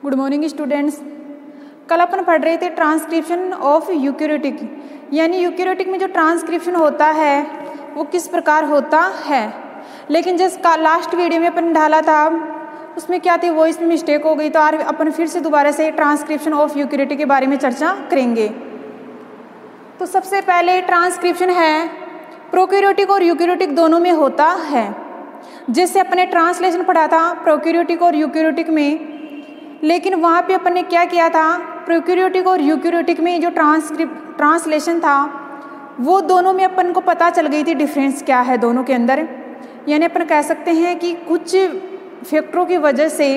Good morning students. कल अपन पढ़ रहे थे ट्रांसक्रिप्शन ऑफ यूकैरियोटिक, यानी यूकैरियोटिक में जो ट्रांसक्रिप्शन होता है वो किस प्रकार होता है। लेकिन जिसका लास्ट वीडियो में अपन डाला था उसमें क्या थी, वॉइस में मिस्टेक हो गई, तो आज अपन फिर से दोबारा से ट्रांसक्रिप्शन ऑफ यूकैरियोटिक के बारे में चर्चा करेंगे। तो सबसे पहले ट्रांसक्रिप्शन है प्रोकैरियोटिक और यूकैरियोटिक दोनों में होता है। जैसे अपने ट्रांसलेशन पढ़ा था प्रोकैरियोटिक और यूकैरियोटिक में, लेकिन वहाँ पे अपन ने क्या किया था, प्रोकैरियोटिक और यूकैरियोटिक में जो ट्रांसलेशन था वो दोनों में अपन को पता चल गई थी डिफरेंस क्या है दोनों के अंदर। यानी अपन कह सकते हैं कि कुछ फैक्टरों की वजह से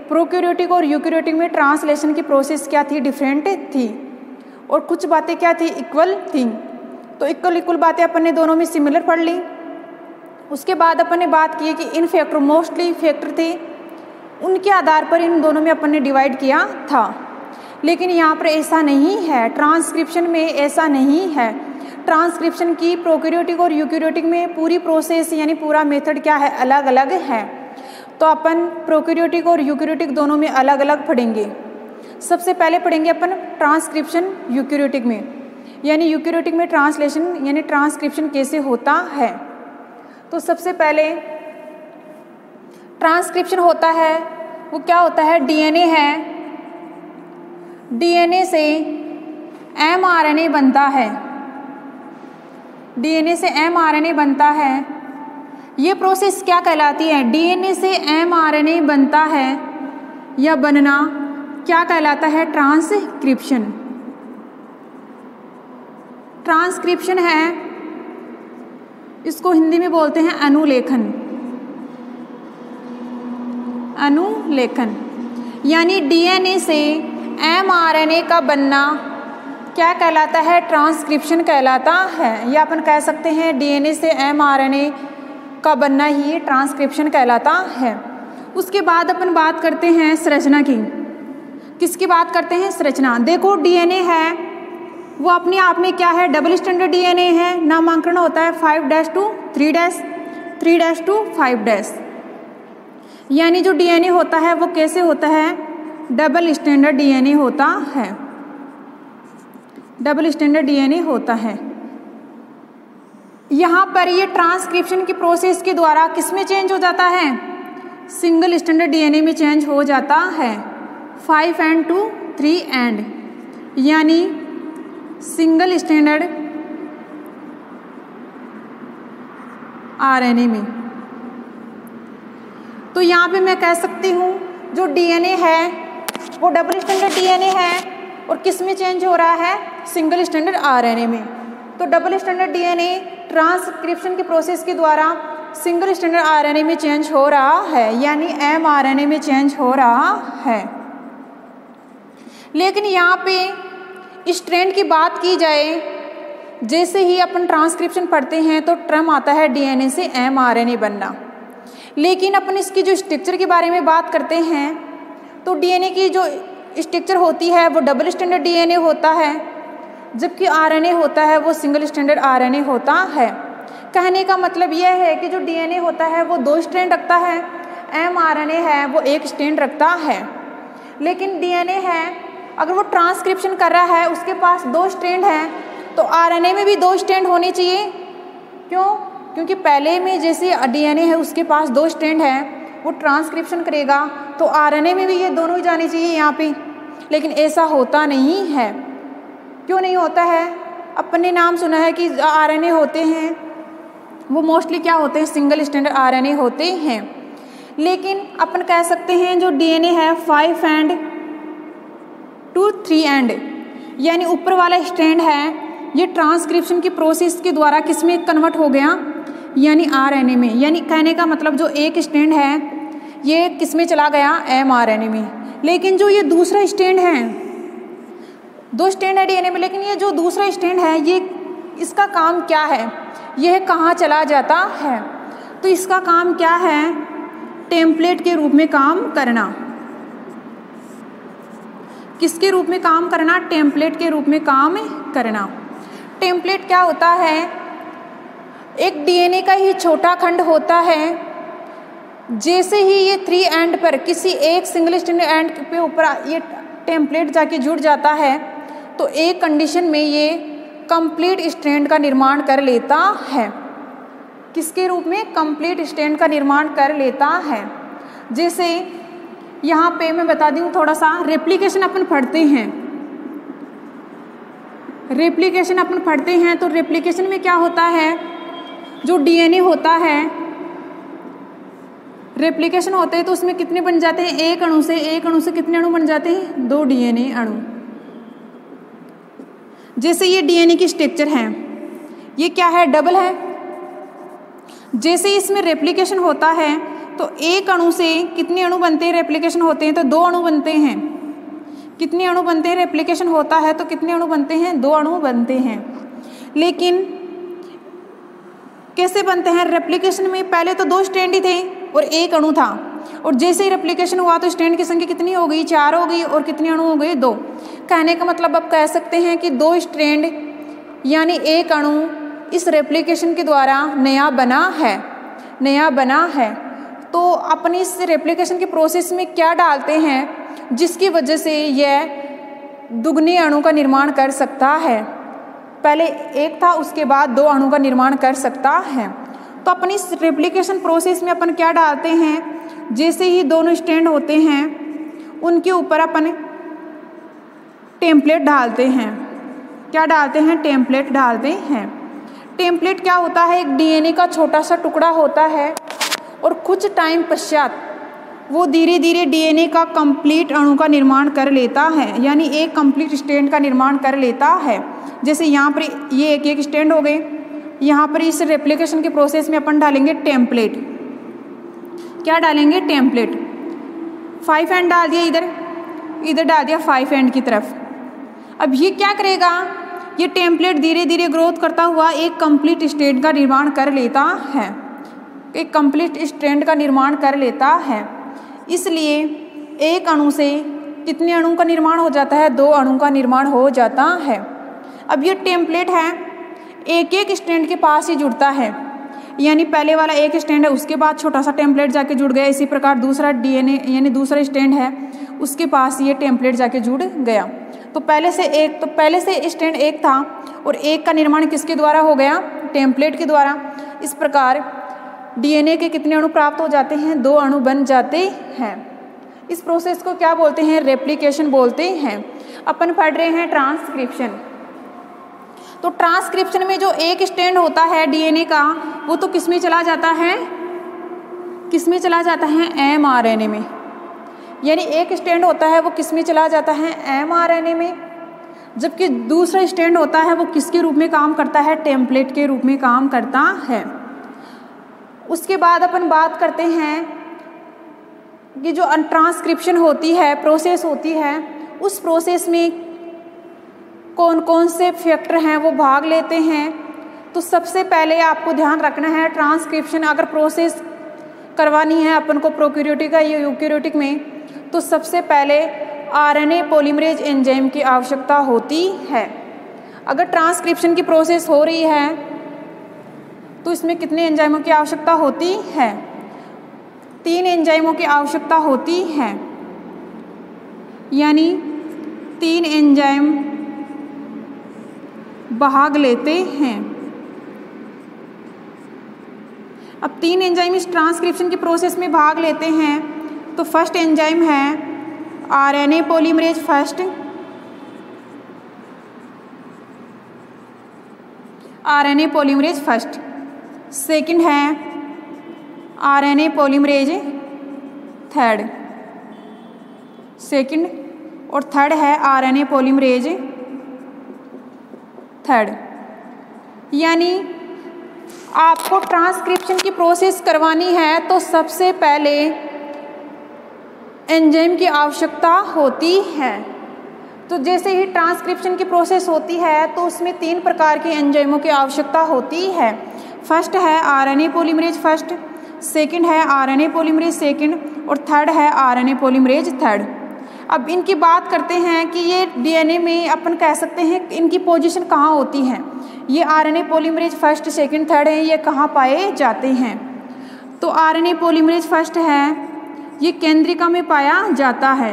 प्रोकैरियोटिक और यूकैरियोटिक में ट्रांसलेशन की प्रोसेस क्या थी, डिफरेंट थी, और कुछ बातें क्या थी, इक्वल थी। तो इक्वल बातें अपन ने दोनों में सिमिलर पढ़ ली। उसके बाद अपन ने बात की कि इन फैक्टर मोस्टली फैक्टर थे, उनके आधार पर इन दोनों में अपन ने डिवाइड किया था। लेकिन यहाँ पर ऐसा नहीं है, ट्रांसक्रिप्शन में ऐसा नहीं है। ट्रांसक्रिप्शन की प्रोकैरियोटिक और यूकैरियोटिक में पूरी प्रोसेस यानी पूरा मेथड क्या है, अलग अलग है। तो अपन प्रोकैरियोटिक और यूकैरियोटिक दोनों में अलग अलग पढ़ेंगे। सबसे पहले पढ़ेंगे अपन ट्रांसक्रिप्शन यूकैरियोटिक में, यानी यूकैरियोटिक में ट्रांसलेशन यानी ट्रांसक्रिप्शन कैसे होता है। तो सबसे पहले ट्रांसक्रिप्शन होता है वो क्या होता है, डीएनए है, डीएनए से एमआरएनए बनता है, डीएनए से एमआरएनए बनता है। ये प्रोसेस क्या कहलाती है, डीएनए से एमआरएनए बनता है या बनना क्या कहलाता है, ट्रांसक्रिप्शन। ट्रांसक्रिप्शन है, इसको हिंदी में बोलते हैं अनुलेखन, अनुलेखन। यानी डीएनए से एमआरएनए का बनना क्या कहलाता है, ट्रांसक्रिप्शन कहलाता है। या अपन कह सकते हैं डीएनए से एमआरएनए का बनना ही ट्रांसक्रिप्शन कहलाता है। उसके बाद अपन बात करते हैं संरचना की। किसकी बात करते हैं, संरचना। देखो डीएनए है वो अपने आप में क्या है, डबल स्टैंडर्ड डीएनए है। नामांकन होता है 5' to 3', 3' to 5'। यानी जो डीएनए होता है वो कैसे होता है, डबल स्टैंडर्ड डीएनए होता है, डबल स्टैंडर्ड डीएनए होता है। यहाँ पर ये ट्रांसक्रिप्शन की प्रोसेस के द्वारा किस में चेंज हो जाता है, सिंगल स्टैंडर्ड डीएनए में चेंज हो जाता है, 5' to 3', यानी सिंगल स्टैंडर्ड आरएनए में। तो यहाँ पे मैं कह सकती हूँ जो डीएनए है वो डबल स्टैंडर्ड डीएनए है और किस में चेंज हो रहा है, सिंगल स्टैंडर्ड आरएनए में। तो डबल स्टैंडर्ड डीएनए ट्रांसक्रिप्शन की प्रोसेस के द्वारा सिंगल स्टैंडर्ड आरएनए में चेंज हो रहा है, यानी एमआरएनए में चेंज हो रहा है। लेकिन यहाँ पे स्ट्रैंड की बात की जाए, जैसे ही अपन ट्रांसक्रिप्शन पढ़ते हैं तो टर्म आता है डीएनए से एमआरएनए बनना। लेकिन अपन इसकी जो स्ट्रक्चर के बारे में बात करते हैं तो डीएनए की जो स्ट्रक्चर होती है वो डबल स्टैंडर्ड डीएनए होता है, जबकि आरएनए होता है वो सिंगल स्टैंडर्ड आरएनए होता है। कहने का मतलब यह है कि जो डीएनए होता है वो 2 स्ट्रैंड रखता है, एमआरएनए है वो 1 स्ट्रैंड रखता है। लेकिन डीएनए है अगर वो ट्रांसक्रिप्शन कर रहा है उसके पास 2 स्ट्रैंड हैं, तो आरएनए में भी 2 स्ट्रैंड होने चाहिए। क्यों, क्योंकि पहले में जैसे डीएनए है उसके पास 2 स्ट्रैंड है, वो ट्रांसक्रिप्शन करेगा तो आरएनए में भी ये दोनों ही जाने चाहिए यहाँ पे। लेकिन ऐसा होता नहीं है। क्यों नहीं होता है, अपने नाम सुना है कि आरएनए होते हैं वो मोस्टली क्या होते हैं, सिंगल स्टैंडर्ड आरएनए होते हैं। लेकिन अपन कह सकते हैं जो डीएनए है 5' to 3', यानी ऊपर वाला स्ट्रैंड है ये ट्रांसक्रिप्शन की प्रोसेस के द्वारा किस में कन्वर्ट हो गया, यानी आरएनए में। यानी कहने का मतलब जो 1 स्ट्रैंड है ये किस में चला गया, एमआरएनए में। लेकिन जो ये दूसरा स्ट्रैंड है, 2 स्ट्रैंड है डीएनए में, लेकिन ये जो दूसरा स्ट्रैंड है ये इसका काम क्या है, यह कहाँ चला जाता है, तो इसका काम क्या है, टेम्पलेट के रूप में काम करना। किसके रूप में काम करना, टेम्पलेट के रूप में काम करना। टेम्पलेट क्या होता है, एक डीएनए का ही छोटा खंड होता है जैसे ही ये 3 एंड पर किसी एक सिंगल स्ट्रैंड एंड पे ऊपर ये टेम्पलेट जाके जुड़ जाता है तो एक कंडीशन में ये कंप्लीट स्ट्रैंड का निर्माण कर लेता है। किसके रूप में? कंप्लीट स्ट्रैंड का निर्माण कर लेता है। जैसे यहाँ पे मैं बता दूँ थोड़ा सा, रेप्लिकेशन अपन पढ़ते हैं, रेप्लिकेशन अपन पढ़ते हैं तो रेप्लिकेशन में क्या होता है, जो डीएनए होता है, रेप्लिकेशन होते हैं तो उसमें कितने बन जाते हैं, एक अणु से कितने अणु बन जाते हैं, 2 डीएनए अणु। जैसे ये डीएनए की स्ट्रक्चर है, ये क्या है, डबल है। जैसे इसमें रेप्लिकेशन होता है तो एक अणु से कितने अणु बनते हैं, रेप्लिकेशन होते हैं तो 2 अणु बनते हैं। कितने अणु बनते हैं, रेप्लिकेशन होता है तो कितने अणु बनते हैं, 2 अणु बनते हैं। लेकिन कैसे बनते हैं, रेप्लिकेशन में पहले तो 2 स्ट्रैंड ही थे और एक अणु था, और जैसे ही रेप्लिकेशन हुआ तो स्ट्रैंड की संख्या कितनी हो गई, 4 हो गई, और कितने अणु हो गए, 2। कहने का मतलब अब कह सकते हैं कि 2 स्ट्रैंड यानी एक अणु इस रेप्लिकेशन के द्वारा नया बना है। तो अपनी इस रेप्लिकेशन के प्रोसेस में क्या डालते हैं जिसकी वजह से यह दुगने अणु का निर्माण कर सकता है। पहले एक था, उसके बाद 2 अणु का निर्माण कर सकता है। तो अपनी इस रेप्लिकेशन प्रोसेस में अपन क्या डालते हैं, जैसे ही दोनों स्ट्रैंड होते हैं उनके ऊपर अपन टेम्पलेट डालते हैं। क्या डालते हैं, टेम्पलेट डालते हैं। टेम्पलेट क्या होता है, एक डीएनए का छोटा सा टुकड़ा होता है और कुछ टाइम पश्चात वो धीरे धीरे डीएनए का कंप्लीट अणु का निर्माण कर लेता है, यानी एक कंप्लीट स्ट्रैंड का निर्माण कर लेता है। जैसे यहाँ पर ये एक स्ट्रैंड हो गए, यहाँ पर इस रेप्लिकेशन के प्रोसेस में अपन डालेंगे टेम्पलेट। क्या डालेंगे, टेम्पलेट। 5 एंड डाल दिया, इधर डाल दिया 5 एंड की तरफ। अब ये क्या करेगा, ये टेम्पलेट धीरे धीरे ग्रोथ करता हुआ एक कंप्लीट स्ट्रैंड का निर्माण कर लेता है, एक कंप्लीट स्ट्रैंड का निर्माण कर लेता है। इसलिए एक अणु से कितने अणु का निर्माण हो जाता है, 2 अणु का निर्माण हो जाता है। अब ये टेम्पलेट है एक एक स्ट्रैंड के पास ही जुड़ता है, यानी पहले वाला एक स्ट्रैंड है, उसके बाद छोटा सा टेम्पलेट जाके जुड़ गया। इसी प्रकार दूसरा डीएनए यानी दूसरा स्ट्रैंड है, उसके पास ये टेम्पलेट जाके जुड़ गया। तो पहले से स्ट्रैंड एक था और एक का निर्माण किसके द्वारा हो गया, टेम्पलेट के द्वारा। इस प्रकार डीएनए के कितने अणु प्राप्त हो जाते हैं, 2 अणु बन जाते हैं। इस प्रोसेस को क्या बोलते हैं, रेप्लिकेशन बोलते हैं। अपन पढ़ रहे हैं ट्रांसक्रिप्शन। तो ट्रांसक्रिप्शन में जो एक स्ट्रैंड होता है डीएनए का, वो तो किस में चला जाता है, एमआरएनए में। यानी एक स्ट्रैंड होता है वो किस में चला जाता है, एमआरएनए में। जबकि दूसरा स्ट्रैंड होता है वो किसके रूप में काम करता है, टेम्पलेट के रूप में काम करता है। उसके बाद अपन बात करते हैं कि जो ट्रांसक्रिप्शन होती है, प्रोसेस होती है, उस प्रोसेस में कौन कौन से फैक्टर हैं वो भाग लेते हैं। तो सबसे पहले आपको ध्यान रखना है, ट्रांसक्रिप्शन अगर प्रोसेस करवानी है अपन को प्रोकैरियोटिक या यूकैरियोटिक में, तो सबसे पहले आरएनए पॉलीमरेज एंजाइम की आवश्यकता होती है। अगर ट्रांसक्रिप्शन की प्रोसेस हो रही है तो इसमें कितने एंजाइमों की आवश्यकता होती है, 3 एंजाइमों की आवश्यकता होती है, यानी 3 एंजाइम भाग लेते हैं। अब 3 एंजाइम इस ट्रांसक्रिप्शन की प्रोसेस में भाग लेते हैं। तो फर्स्ट एंजाइम है RNA polymerase first, RNA polymerase first. Second है आरएनए पॉलीमरेज थर्ड, सेकंड। और थर्ड है आरएनए पॉलीमरेज थर्ड। यानी आपको ट्रांसक्रिप्शन की प्रोसेस करवानी है तो सबसे पहले एंजाइम की आवश्यकता होती है। तो जैसे ही ट्रांसक्रिप्शन की प्रोसेस होती है तो उसमें 3 प्रकार के एंजाइमों की आवश्यकता होती है। फर्स्ट है आरएनए पॉलीमरेज फर्स्ट, सेकंड है आरएनए पॉलीमरेज सेकंड, और थर्ड है आरएनए पॉलीमरेज थर्ड। अब इनकी बात करते हैं कि ये डीएनए में अपन कह सकते हैं इनकी पोजीशन कहाँ होती है। ये RNA polymerase first second third है, ये कहाँ पाए जाते हैं। तो आरएनए पॉलीमरेज फर्स्ट है, ये केंद्रिका में पाया जाता है,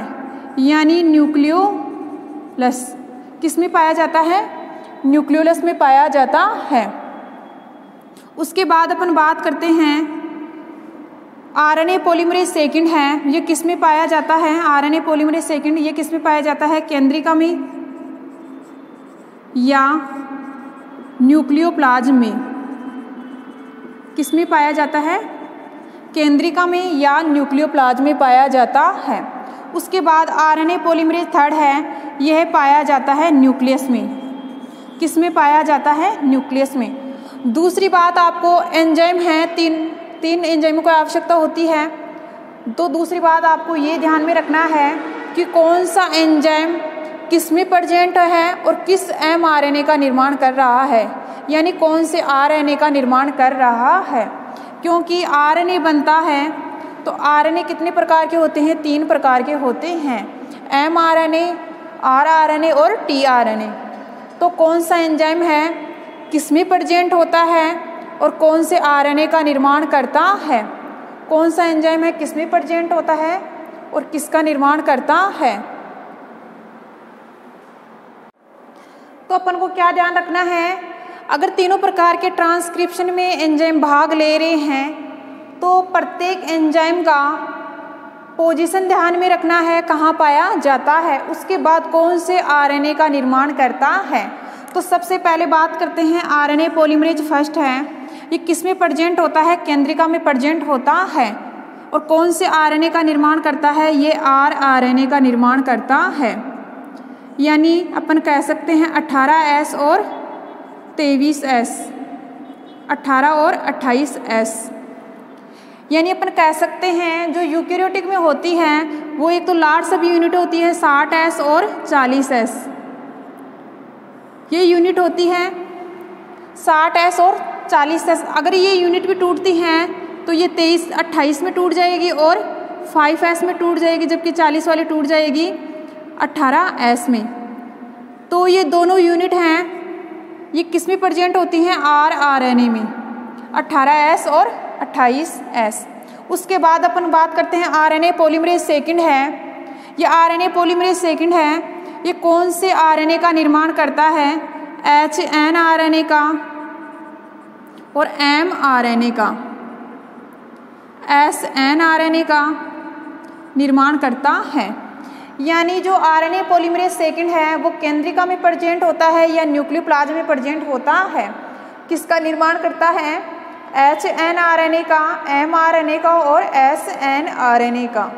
यानी न्यूक्लियोलस। किस में पाया जाता है? न्यूक्लियोलस में पाया जाता है। उसके बाद अपन बात करते हैं आरएनए पॉलीमरेज सेकंड है, ये किस में पाया जाता है? आरएनए पॉलीमरेज सेकंड ये किस में पाया जाता है? केंद्रिका में या न्यूक्लियोप्लाज्म में। किस में पाया जाता है? केंद्रिका में या न्यूक्लियोप्लाज्म में पाया जाता है। उसके बाद आरएनए पॉलीमरेज थर्ड है, यह पाया जाता है न्यूक्लियस में। किस में पाया जाता है? न्यूक्लियस में। दूसरी बात, आपको एंजाइम है, तीन एंजाइमों की आवश्यकता होती है। तो दूसरी बात आपको ये ध्यान में रखना है कि कौन सा एंजाइम किस में प्रेजेंट है और किस एमआरएनए का निर्माण कर रहा है, यानी कौन से आरएनए का निर्माण कर रहा है। क्योंकि आरएनए बनता है तो आरएनए कितने प्रकार के होते हैं? 3 प्रकार के होते हैं, एमआरएनए, आरआरएनए और टीआरएनए। तो कौन सा एंजाइम है, किस में प्रेजेंट होता है और कौन से आरएनए का निर्माण करता है? कौन सा एंजाइम है, किस में प्रेजेंट होता है और किसका निर्माण करता है? तो अपन को क्या ध्यान रखना है, अगर तीनों प्रकार के ट्रांसक्रिप्शन में एंजाइम भाग ले रहे हैं तो प्रत्येक एंजाइम का पोजीशन ध्यान में रखना है, कहाँ पाया जाता है, उसके बाद कौन से आरएनए का निर्माण करता है। तो सबसे पहले बात करते हैं आरएनए पॉलीमरेज फर्स्ट है, ये किस में प्रेजेंट होता है? केंद्रिका में प्रेजेंट होता है। और कौन से आरएनए का निर्माण करता है? ये आरआरएनए का निर्माण करता है, यानी अपन कह सकते हैं 18S और 23S, 18 और 28S। यानी अपन कह सकते हैं जो यूकेरियोटिक में होती हैं वो एक तो लार्ज सब यूनिट होती है 60S और 40S, ये यूनिट होती है 60S और 40S। अगर ये यूनिट भी टूटती हैं तो ये 28 में टूट जाएगी और 5S में टूट जाएगी, जबकि 40 वाली टूट जाएगी 18S में। तो ये दोनों यूनिट हैं, ये किस में प्रेजेंट होती हैं? आरआरएनए में, 18S और 28S। उसके बाद अपन बात करते हैं आरएनए पॉलीमरेज सेकंड है, ये आरएनए पॉलीमरेज सेकंड है, ये कौन से आरएनए का निर्माण करता है? HNRNA का और mRNA का, SNRNA का निर्माण करता है। यानी जो आरएनए पॉलीमरेज सेकंड है वो केंद्रिका में प्रेजेंट होता है या न्यूक्लियोप्लाज्म में प्रेजेंट होता है। किसका निर्माण करता है? HNRNA का, mRNA का और SNRNA का।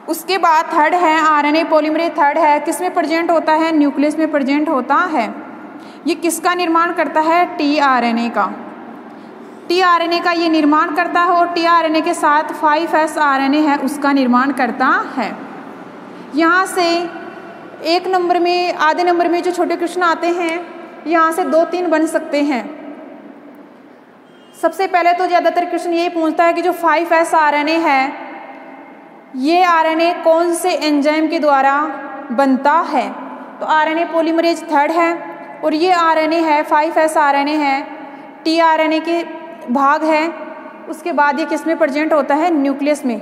उसके बाद थर्ड है आरएनए पॉलीमरेज थर्ड है, किस में प्रेजेंट होता है? न्यूक्लियस में प्रेजेंट होता है। ये किसका निर्माण करता है? टीआरएनए का। टीआरएनए का ये निर्माण करता है और टीआरएनए के साथ 5S आरएनए है उसका निर्माण करता है। यहाँ से एक नंबर में, आधे नंबर में जो छोटे क्वेश्चन आते हैं यहाँ से 2-3 बन सकते हैं। सबसे पहले तो ज़्यादातर क्वेश्चन यही पूछता है कि जो 5S आरएनए है ये आरएनए कौन से एंजाइम के द्वारा बनता है? तो आरएनए पॉलीमरेज थर्ड है और ये आरएनए है 5S आरएनए है, टीआरएनए के भाग है। उसके बाद ये किस में प्रेजेंट होता है? न्यूक्लियस में।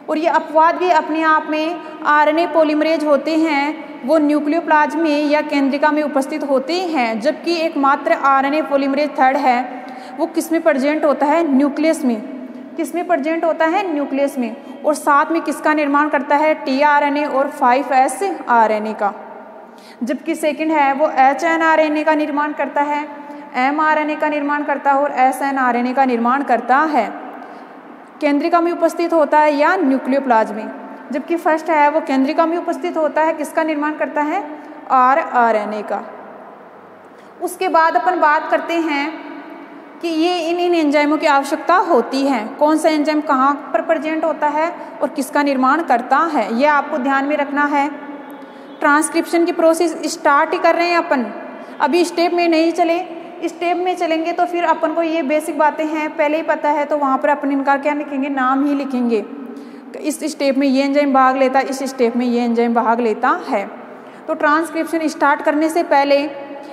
और ये अपवाद भी अपने आप में आरएनए पॉलीमरेज होते हैं वो न्यूक्लियोप्लाज्म में या केंद्रिका में उपस्थित होते हैं, जबकि एकमात्र आरएनए पॉलीमरेज थर्ड है वो किस में प्रेजेंट होता है? न्यूक्लियस में। किस में प्रेजेंट होता है? न्यूक्लियस में। और साथ में किसका निर्माण करता है? टीआरएनए और 5S आरएनए का। जबकि सेकंड है वो HNRNA का निर्माण करता है, mRNA का निर्माण करता है और SNRNA का निर्माण करता है। केंद्रिका में उपस्थित होता है या न्यूक्लियोप्लाज्म में। जबकि फर्स्ट है वो केंद्रिका में उपस्थित होता है, किसका निर्माण करता है? आरआरएनए का। उसके बाद अपन बात करते हैं कि ये इन एंजाइमों की आवश्यकता होती है, कौन सा एंजाइम कहाँ पर प्रेजेंट होता है और किसका निर्माण करता है, ये आपको ध्यान में रखना है। ट्रांसक्रिप्शन की प्रोसेस स्टार्ट ही कर रहे हैं अपन, अभी स्टेप में नहीं चले, स्टेप में चलेंगे तो फिर अपन को ये बेसिक बातें हैं पहले ही पता है, तो वहाँ पर अपन इनका क्या लिखेंगे? नाम ही लिखेंगे। इस स्टेप में ये एंजाइम भाग लेता है, इस स्टेप में ये एंजाइम भाग लेता है। तो ट्रांसक्रिप्शन स्टार्ट करने से पहले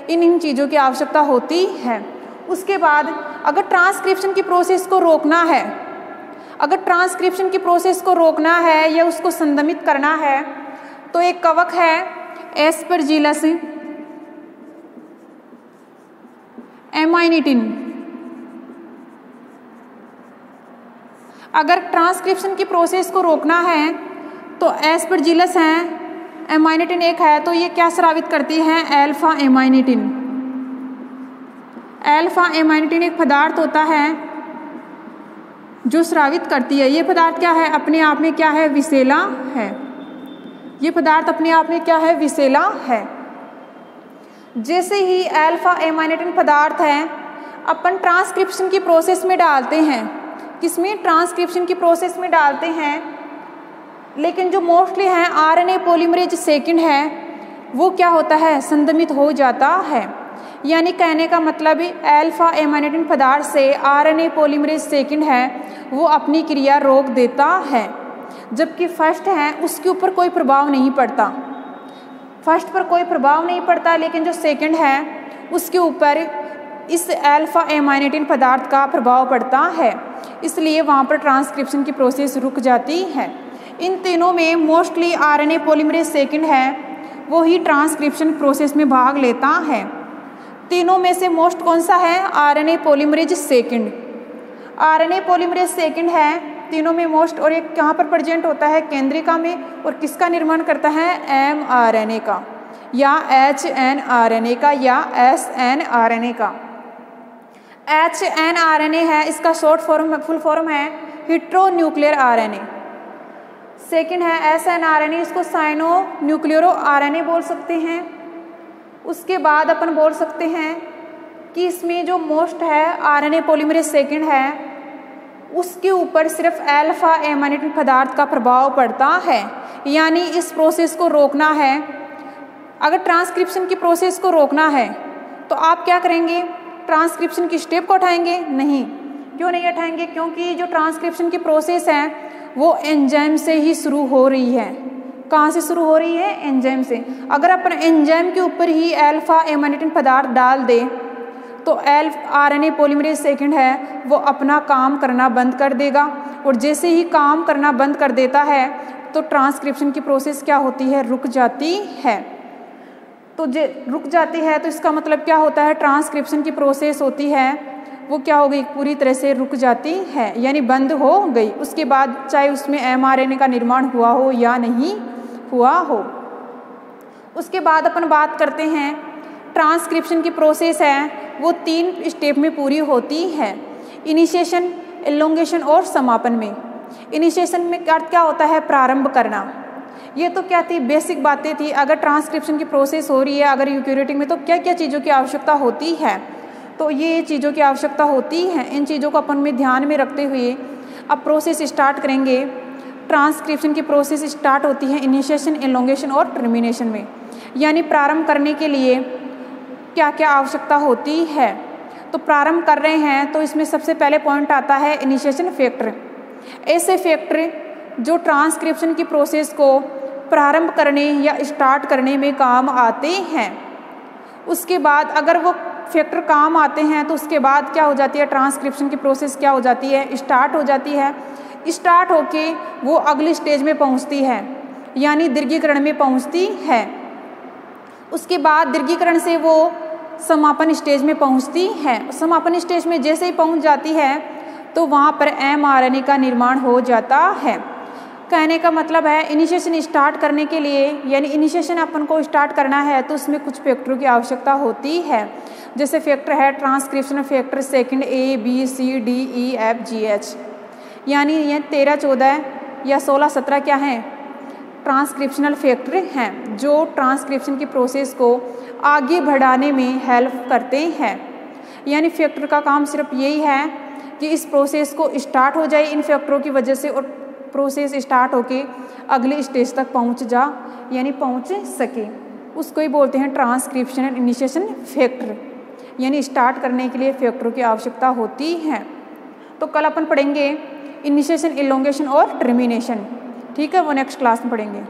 इन चीज़ों की आवश्यकता होती है। उसके बाद अगर ट्रांसक्रिप्शन की प्रोसेस को रोकना है अगर ट्रांसक्रिप्शन की प्रोसेस को रोकना है या उसको संदमित करना है तो एक कवक है एस्परजिलस एमाइनिटिन। अगर ट्रांसक्रिप्शन की प्रोसेस को रोकना है तो एस्परजिलस है, एमाइनिटिन एक है, तो ये क्या स्रावित करती है? अल्फा एमाइनिटिन। अल्फा एमाइनिटिन एक पदार्थ होता है जो स्रावित करती है। ये पदार्थ क्या है? अपने आप में क्या है? विषैला है। ये पदार्थ अपने आप में क्या है? विषैला है। जैसे ही अल्फा एमाइनिटिन पदार्थ है अपन ट्रांसक्रिप्शन की प्रोसेस में डालते हैं, किसमें? ट्रांसक्रिप्शन की प्रोसेस में डालते हैं, लेकिन जो मोस्टली है आरएनए पॉलीमरेज सेकेंड है वो क्या होता है? संदमित हो जाता है। यानी कहने का मतलब ही अल्फा एमाइनिटिन पदार्थ से आरएनए पॉलीमरेज सेकेंड है वो अपनी क्रिया रोक देता है, जबकि फर्स्ट है उसके ऊपर कोई प्रभाव नहीं पड़ता। फर्स्ट पर कोई प्रभाव नहीं पड़ता, लेकिन जो सेकेंड है उसके ऊपर इस अल्फा एमाइनिटिन पदार्थ का प्रभाव पड़ता है, इसलिए वहाँ पर ट्रांसक्रिप्शन की प्रोसेस रुक जाती है। इन तीनों में मोस्टली आरएनए पॉलीमरेज सेकेंड है वो ही ट्रांसक्रिप्शन प्रोसेस में भाग लेता है। तीनों में से मोस्ट कौन सा है? RNA polymerase second. RNA polymerase second है तीनों में मोस्ट, और एक कहाँ पर प्रेजेंट होता है? केंद्रिका में। और किसका निर्माण करता है? एमआरएनए का या एचएनआरएनए का या एसएनआरएनए का। एचएनआरएनए है, इसका शॉर्ट फॉर्म फुल फॉर्म है हेटेरोन्यूक्लियर आरएनए। सेकेंड है एसएनआरएनए, इसको साइनो न्यूक्लियरो आरएनए बोल सकते हैं। उसके बाद अपन बोल सकते हैं कि इसमें जो मोस्ट है आरएनए पॉलीमरेज सेकेंड है उसके ऊपर सिर्फ अल्फा एमाइनिटिन पदार्थ का प्रभाव पड़ता है। यानी इस प्रोसेस को रोकना है, अगर ट्रांसक्रिप्शन की प्रोसेस को रोकना है तो आप क्या करेंगे? ट्रांसक्रिप्शन की स्टेप को उठाएंगे? नहीं। क्यों नहीं उठाएंगे? क्योंकि जो ट्रांसक्रिप्शन की प्रोसेस है वो एंजाइम से ही शुरू हो रही है। कहाँ से शुरू हो रही है? एंजाइम से। अगर अपन एंजाइम के ऊपर ही अल्फा एमाइनिटिन पदार्थ डाल दें तो आरएनए पॉलीमरेज सेकेंड है वो अपना काम करना बंद कर देगा, और जैसे ही काम करना बंद कर देता है तो ट्रांसक्रिप्शन की प्रोसेस क्या होती है? रुक जाती है। तो रुक जाती है तो इसका मतलब क्या होता है? ट्रांसक्रिप्शन की प्रोसेस होती है वो क्या हो गई? पूरी तरह से रुक जाती है, यानी बंद हो गई। उसके बाद चाहे उसमें एमआरएनए का निर्माण हुआ हो या नहीं हुआ हो। उसके बाद अपन बात करते हैं ट्रांसक्रिप्शन की प्रोसेस है वो 3 स्टेप में पूरी होती है, इनिशिएशन, एलोंगेशन और समापन में। इनिशिएशन में अर्थ क्या होता है? प्रारंभ करना। ये तो क्या थी? बेसिक बातें थी। अगर ट्रांसक्रिप्शन की प्रोसेस हो रही है अगर यूकैरियोटिक में तो क्या क्या चीज़ों की आवश्यकता होती है? तो ये चीज़ों की आवश्यकता होती है। इन चीज़ों को अपन में ध्यान में रखते हुए अब प्रोसेस स्टार्ट करेंगे। ट्रांसक्रिप्शन की प्रोसेस स्टार्ट होती है इनिशिएशन, एलोंगेशन और टर्मिनेशन में। यानी प्रारंभ करने के लिए क्या क्या आवश्यकता होती है। तो प्रारंभ कर रहे हैं तो इसमें सबसे पहले पॉइंट आता है इनिशिएशन फैक्टर। ऐसे फैक्टर जो ट्रांसक्रिप्शन की प्रोसेस को प्रारंभ करने या स्टार्ट करने में काम आते हैं। उसके बाद अगर वो फैक्टर काम आते हैं तो उसके बाद क्या हो जाती है? ट्रांसक्रिप्शन की प्रोसेस क्या हो जाती है? स्टार्ट हो जाती है। स्टार्ट होके वो अगली स्टेज में पहुंचती है, यानी दीर्घीकरण में पहुंचती है। उसके बाद दीर्घीकरण से वो समापन स्टेज में पहुंचती है। समापन स्टेज में जैसे ही पहुंच जाती है तो वहाँ पर एमआरएनए का निर्माण हो जाता है। कहने का मतलब है इनिशिएशन स्टार्ट करने के लिए, यानी इनिशिएशन अपन को स्टार्ट करना है तो उसमें कुछ फैक्टरों की आवश्यकता होती है। जैसे फैक्टर है transcription factor second A, B, C, D, E, F, G, H, यानी ये 13, 14 या 16, 17 क्या हैं? ट्रांसक्रिप्शनल फैक्टर हैं जो ट्रांसक्रिप्शन की प्रोसेस को आगे बढ़ाने में हेल्प करते हैं। यानी फैक्टर का काम सिर्फ यही है कि इस प्रोसेस को स्टार्ट हो जाए इन फैक्टरों की वजह से, और प्रोसेस स्टार्ट होके अगले स्टेज तक यानी पहुंच सके। उसको ही बोलते हैं ट्रांसक्रिप्शनल इनिशिएशन फैक्टर, यानी स्टार्ट करने के लिए फैक्टरों की आवश्यकता होती है। तो कल अपन पढ़ेंगे इनिशिएशन, एलोंगेशन और टर्मिनेशन। ठीक है, वो नेक्स्ट क्लास में पढ़ेंगे।